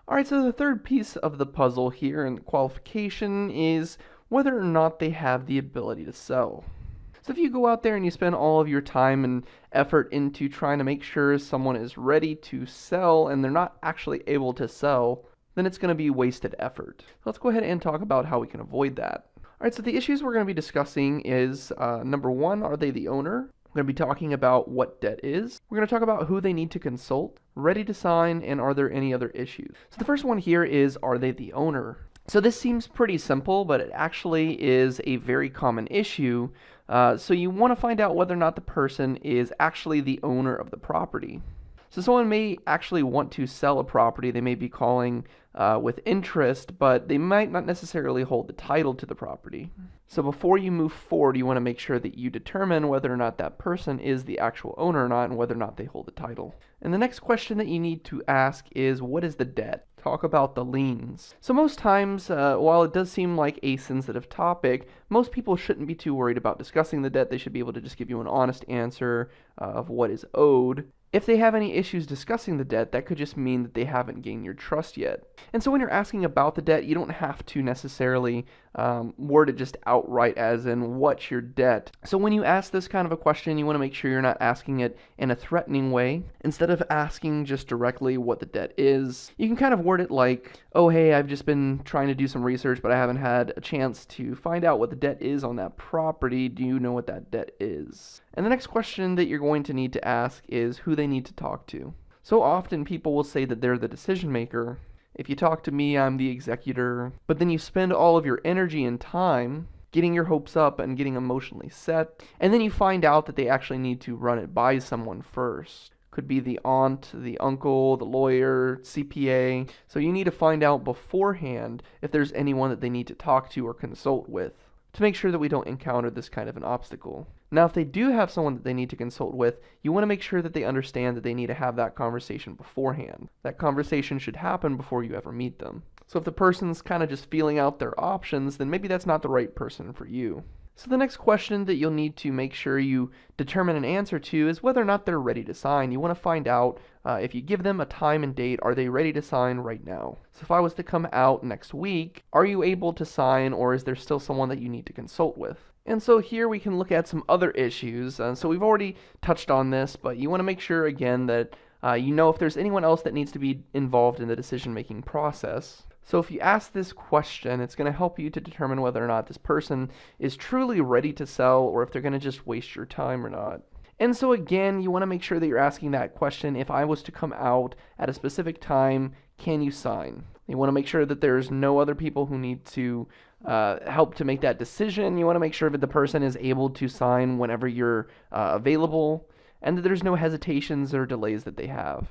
Alright, so the third piece of the puzzle here in the qualification is whether or not they have the ability to sell. So if you go out there and you spend all of your time and effort into trying to make sure someone is ready to sell and they're not actually able to sell, then it's going to be wasted effort. So let's go ahead and talk about how we can avoid that. Alright, so the issues we're going to be discussing is number one, are they the owner? We're going to be talking about what debt is. We're going to talk about who they need to consult, ready to sign, and are there any other issues. So the first one here is, are they the owner? So this seems pretty simple, but it actually is a very common issue. So you want to find out whether or not the person is actually the owner of the property. So someone may actually want to sell a property. They may be calling with interest, but they might not necessarily hold the title to the property. So before you move forward, you want to make sure that you determine whether or not that person is the actual owner or not, and whether or not they hold the title. And the next question that you need to ask is, what is the debt? Talk about the liens. So most times, while it does seem like a sensitive topic, most people shouldn't be too worried about discussing the debt. They should be able to just give you an honest answer of what is owed. If they have any issues discussing the debt, that could just mean that they haven't gained your trust yet. And so when you're asking about the debt, you don't have to necessarily word it just outright as in, what's your debt? So when you ask this kind of a question, you want to make sure you're not asking it in a threatening way. Instead of asking just directly what the debt is, you can kind of word it like, oh hey, I've just been trying to do some research, but I haven't had a chance to find out what the debt is on that property. Do you know what that debt is? And the next question that you're going to need to ask is who they need to talk to. So often people will say that they're the decision maker. If you talk to me, I'm the executor. But then you spend all of your energy and time getting your hopes up and getting emotionally set, and then you find out that they actually need to run it by someone first. Could be the aunt, the uncle, the lawyer, CPA. So you need to find out beforehand if there's anyone that they need to talk to or consult with, to make sure that we don't encounter this kind of an obstacle. Now, if they do have someone that they need to consult with, you want to make sure that they understand that they need to have that conversation beforehand. That conversation should happen before you ever meet them. So if the person's kind of just feeling out their options, then maybe that's not the right person for you. So the next question that you'll need to make sure you determine an answer to is whether or not they're ready to sign. You want to find out if you give them a time and date, are they ready to sign right now? So if I was to come out next week, are you able to sign, or is there still someone that you need to consult with? And so here we can look at some other issues. So we've already touched on this, but you want to make sure again that you know if there's anyone else that needs to be involved in the decision-making process. So if you ask this question, it's going to help you to determine whether or not this person is truly ready to sell, or if they're going to just waste your time or not. And so again, you want to make sure that you're asking that question, if I was to come out at a specific time, can you sign? You want to make sure that there's no other people who need to help to make that decision. You want to make sure that the person is able to sign whenever you're available, and that there's no hesitations or delays that they have.